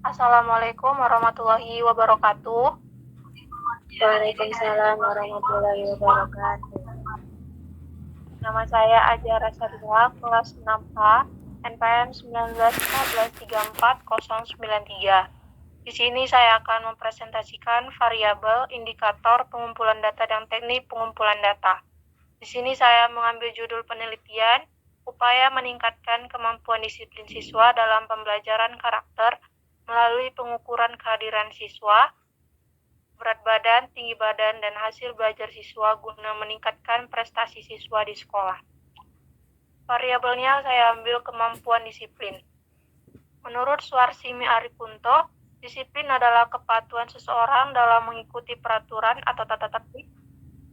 Assalamualaikum warahmatullahi wabarakatuh. Waalaikumsalam warahmatullahi wabarakatuh. Nama saya Ajara Sarila, kelas 6A, NPM 191434093. Di sini saya akan mempresentasikan variabel, indikator, pengumpulan data, dan teknik pengumpulan data. Di sini saya mengambil judul penelitian, upaya meningkatkan kemampuan disiplin siswa dalam pembelajaran karakter melalui pengukuran kehadiran siswa, berat badan, tinggi badan, dan hasil belajar siswa guna meningkatkan prestasi siswa di sekolah. Variabelnya saya ambil kemampuan disiplin. Menurut Suarsimi Arikunto, disiplin adalah kepatuhan seseorang dalam mengikuti peraturan atau tata tertib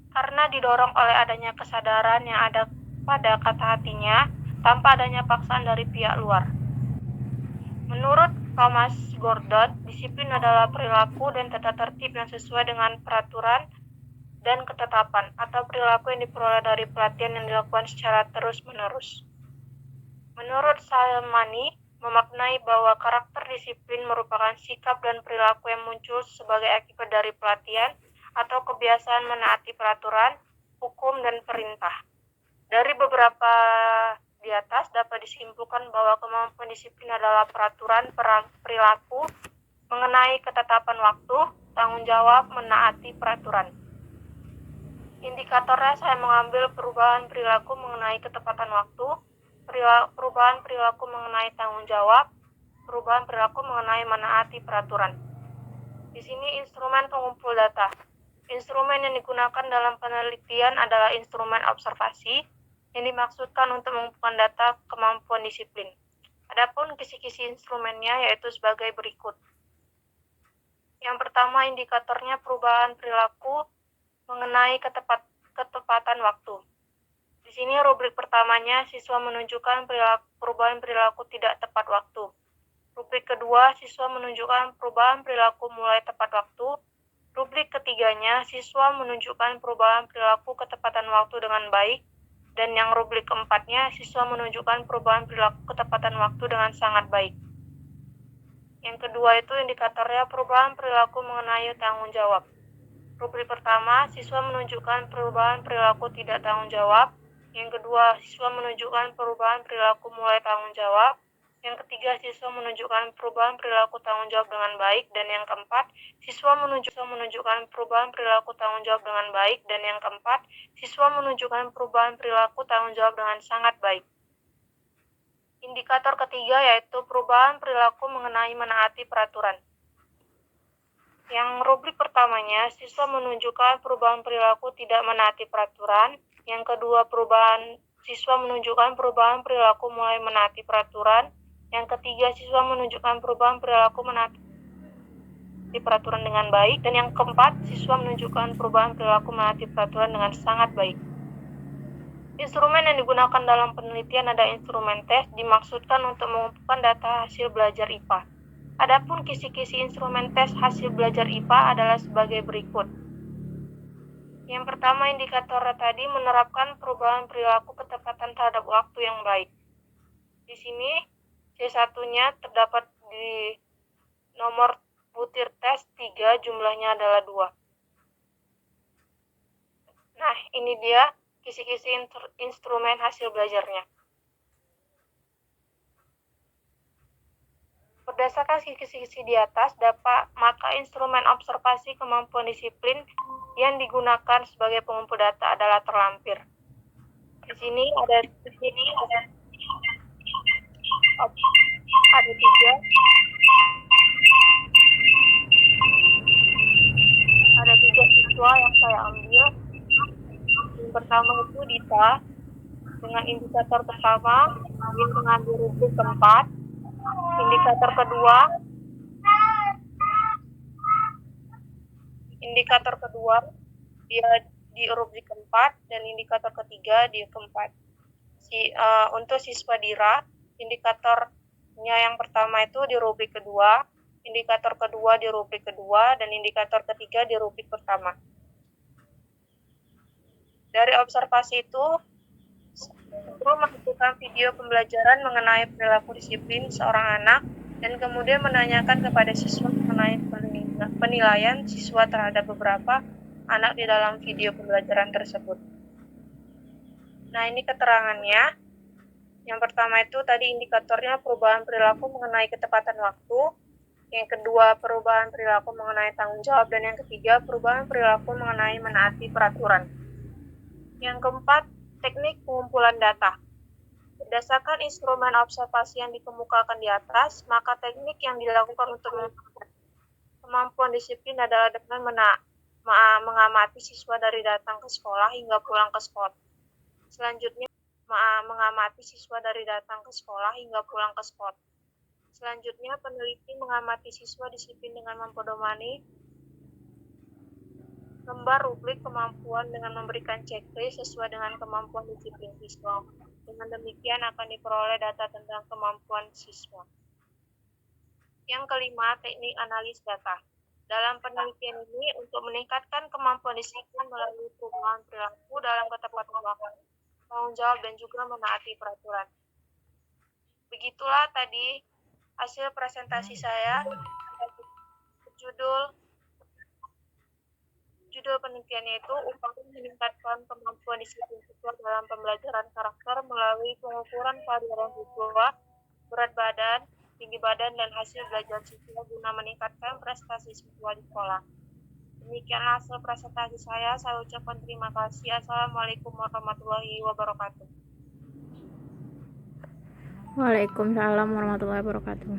karena didorong oleh adanya kesadaran yang ada pada kata hatinya tanpa adanya paksaan dari pihak luar. Menurut Thomas Gordon, disiplin adalah perilaku dan tata tertib yang sesuai dengan peraturan dan ketetapan atau perilaku yang diperoleh dari pelatihan yang dilakukan secara terus-menerus. Menurut Salmani, memaknai bahwa karakter disiplin merupakan sikap dan perilaku yang muncul sebagai akibat dari pelatihan atau kebiasaan menaati peraturan, hukum, dan perintah. Dari beberapa di atas dapat disimpulkan bahwa kemampuan disiplin adalah peraturan perilaku mengenai ketetapan waktu, tanggung jawab, menaati peraturan. Indikatornya saya mengambil perubahan perilaku mengenai ketepatan waktu, perubahan perilaku mengenai tanggung jawab, perubahan perilaku mengenai menaati peraturan. Di sini instrumen pengumpul data. Instrumen yang digunakan dalam penelitian adalah instrumen observasi yang dimaksudkan untuk mengumpulkan data kemampuan disiplin. Adapun kisi-kisi instrumennya yaitu sebagai berikut. Yang pertama, indikatornya perubahan perilaku mengenai ketepatan waktu. Di sini rubrik pertamanya siswa menunjukkan perubahan perilaku tidak tepat waktu. Rubrik kedua, siswa menunjukkan perubahan perilaku mulai tepat waktu. Rubrik ketiganya, siswa menunjukkan perubahan perilaku ketepatan waktu dengan baik. Dan yang rubrik keempatnya, siswa menunjukkan perubahan perilaku ketepatan waktu dengan sangat baik. Yang kedua itu indikatornya perubahan perilaku mengenai tanggung jawab. Rubrik pertama, siswa menunjukkan perubahan perilaku tidak tanggung jawab. Yang kedua, siswa menunjukkan perubahan perilaku mulai tanggung jawab. Yang ketiga, siswa menunjukkan perubahan perilaku tanggung jawab dengan baik. Dan yang keempat, siswa menunjukkan perubahan perilaku tanggung jawab dengan baik. Dan yang keempat, siswa menunjukkan perubahan perilaku tanggung jawab dengan sangat baik. Indikator ketiga yaitu perubahan perilaku mengenai menaati peraturan. Yang rubrik pertamanya, siswa menunjukkan perubahan perilaku tidak menaati peraturan. Yang kedua, siswa menunjukkan perubahan perilaku mulai menaati peraturan. Yang ketiga, siswa menunjukkan perubahan perilaku menaati peraturan dengan baik. Dan yang keempat, siswa menunjukkan perubahan perilaku menaati peraturan dengan sangat baik. Instrumen yang digunakan dalam penelitian ada instrumen tes, dimaksudkan untuk mengumpulkan data hasil belajar IPA. Adapun kisi-kisi instrumen tes hasil belajar IPA adalah sebagai berikut. Yang pertama, indikator tadi menerapkan perubahan perilaku ketepatan terhadap waktu yang baik. Di sini C1-nya terdapat di nomor butir tes 3, jumlahnya adalah 2. Nah, ini dia kisi-kisi instrumen hasil belajarnya. Berdasarkan kisi-kisi di atas, maka instrumen observasi kemampuan disiplin yang digunakan sebagai pengumpul data adalah terlampir. Di sini ada tiga siswa yang saya ambil. Yang pertama itu Dita dengan indikator pertama dia mengambil rubrik keempat. Indikator kedua dia di rubrik keempat dan indikator ketiga di keempat. Untuk siswa Dira, indikatornya yang pertama itu di rubrik kedua, indikator kedua di rubrik kedua, dan indikator ketiga di rubrik pertama. Dari observasi itu, guru menentukan video pembelajaran mengenai perilaku disiplin seorang anak dan kemudian menanyakan kepada siswa mengenai penilaian siswa terhadap beberapa anak di dalam video pembelajaran tersebut. Nah, ini keterangannya. Yang pertama itu tadi indikatornya perubahan perilaku mengenai ketepatan waktu. Yang kedua, perubahan perilaku mengenai tanggung jawab. Dan yang ketiga, perubahan perilaku mengenai menaati peraturan. Yang keempat, teknik pengumpulan data. Berdasarkan instrumen observasi yang dikemukakan di atas, maka teknik yang dilakukan untuk mengukur kemampuan disiplin adalah dengan mengamati siswa dari datang ke sekolah hingga pulang ke sekolah. Selanjutnya, mengamati siswa dari datang ke sekolah hingga pulang ke sekolah. Selanjutnya, peneliti mengamati siswa disiplin dengan mempedomani gambar rubrik kemampuan dengan memberikan checklist sesuai dengan kemampuan disiplin siswa. Dengan demikian akan diperoleh data tentang kemampuan siswa. Yang kelima, teknik analis data. Dalam penelitian ini, untuk meningkatkan kemampuan disiplin melalui perubahan perilaku dalam ketepatan waktu, tanggung jawab, dan juga menaati peraturan. Begitulah tadi hasil presentasi saya. Judul penelitiannya itu upaya meningkatkan kemampuan disiplin siswa dalam pembelajaran karakter melalui pengukuran kehadiran siswa, berat badan, tinggi badan, dan hasil belajar siswa guna meningkatkan prestasi siswa di sekolah. Demikianlah hasil presentasi saya. Saya ucapkan terima kasih. Assalamualaikum warahmatullahi wabarakatuh. Waalaikumsalam warahmatullahi wabarakatuh.